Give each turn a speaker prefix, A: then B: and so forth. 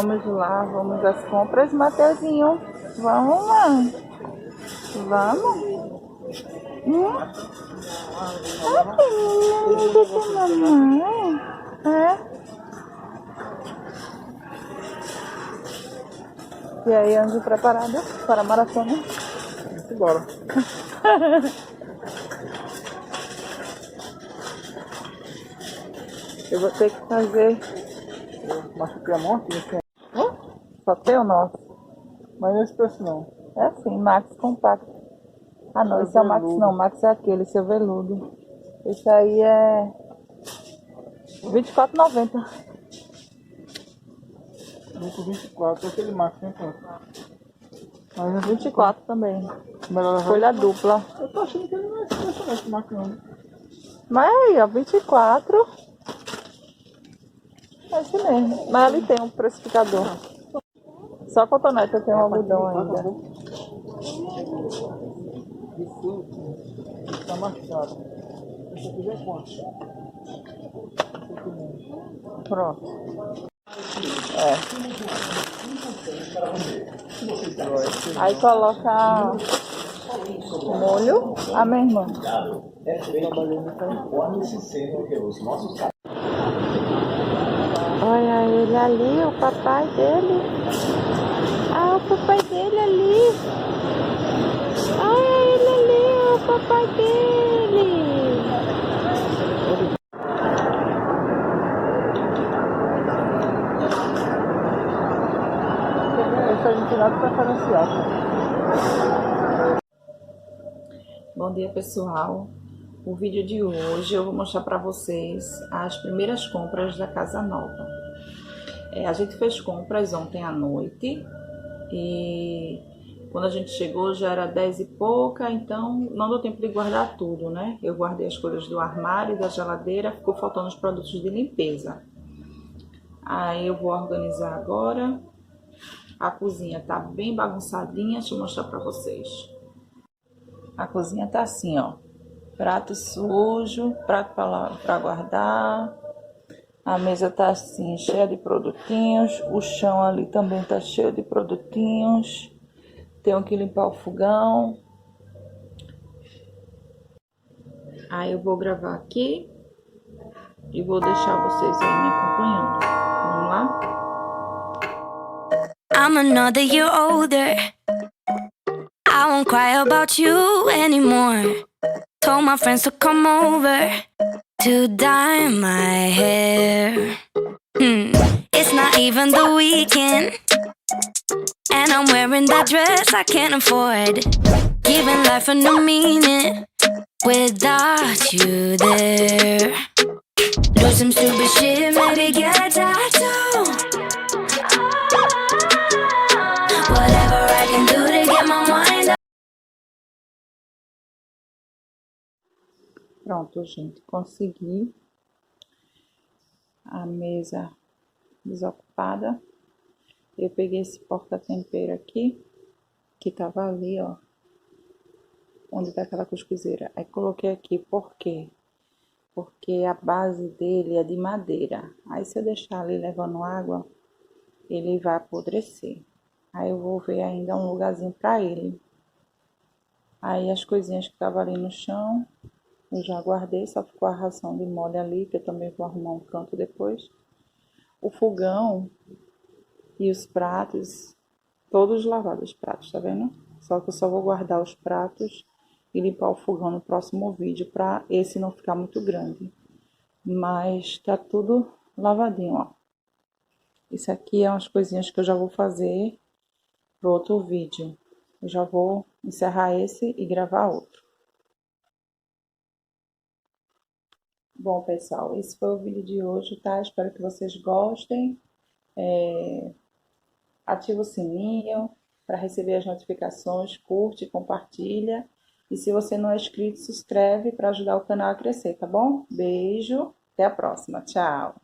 A: Vamos lá, vamos às compras, Mateuzinho. Vamos lá. Vamos. Ah, que lindo da mamãe. É. E aí, anjo preparado para a maratona?
B: Bora.
A: Eu vou ter que fazer.
B: Eu machuquei a mão aqui nesse.
A: Só tem o nosso.
B: Mas nesse preço não.
A: É assim, Max compacto. Ah não, esse é o Max não, Max é aquele, seu veludo. Esse aí é R$24,90.
B: Muito 24, aquele Max, né? Mas é
A: 24 também.
B: melhor levar.
A: Folha dupla.
B: Eu tô achando que ele não é esse Max não.
A: Mas aí, ó, 24. É esse mesmo. Mas ali tem um precificador. Só cotonete eu tenho um algodão ainda.
B: Tá mais caro. Esse aqui já é quanto?
A: Pronto. É. Aí coloca o molho. A minha irmã. Olha ele ali, o papai dele. Ah, o papai dele ali. Olha ele ali, o papai dele.
B: Esse a gente nada preferencial.
A: Bom dia, pessoal. O vídeo de hoje eu vou mostrar para vocês as primeiras compras da casa nova. A gente fez compras ontem à noite e quando a gente chegou já era 10 e pouca, então não deu tempo de guardar tudo, né? Eu guardei as coisas do armário e da geladeira, ficou faltando os produtos de limpeza. Aí eu vou organizar agora. A cozinha tá bem bagunçadinha, deixa eu mostrar para vocês. A cozinha tá assim, ó. Prato sujo, prato para guardar. A mesa tá assim, cheia de produtinhos. O chão ali também tá cheio de produtinhos. Tenho que limpar o fogão. Aí eu vou gravar aqui e vou deixar vocês aí me acompanhando. Vamos lá? I'm another year older. I won't cry about you anymore. Told my friends to come over to dye my hair. It's not even the weekend, and I'm wearing that dress I can't afford. Giving life a new meaning without you there. Do some stupid shit, maybe get a tattoo. Whatever I can do to get my mind up. Pronto, gente, consegui a mesa desocupada. Eu peguei esse porta-tempero aqui, que tava ali, ó, onde tá aquela cuscuzeira. Aí coloquei aqui, por quê? Porque a base dele é de madeira. Aí se eu deixar ali levando água, ele vai apodrecer. Aí eu vou ver ainda um lugarzinho pra ele. Aí as coisinhas que estavam ali no chão, eu já guardei, só ficou a ração de mole ali, que eu também vou arrumar um canto depois. O fogão e os pratos, todos lavados os pratos, tá vendo? Só que eu só vou guardar os pratos e limpar o fogão no próximo vídeo, pra esse não ficar muito grande. Mas tá tudo lavadinho, ó. Isso aqui é umas coisinhas que eu já vou fazer pro outro vídeo. Eu já vou encerrar esse e gravar outro. Bom, pessoal, esse foi o vídeo de hoje, tá? Espero que vocês gostem. Ativa o sininho para receber as notificações, curte, compartilha. E se você não é inscrito, se inscreve para ajudar o canal a crescer, tá bom? Beijo, até a próxima, tchau!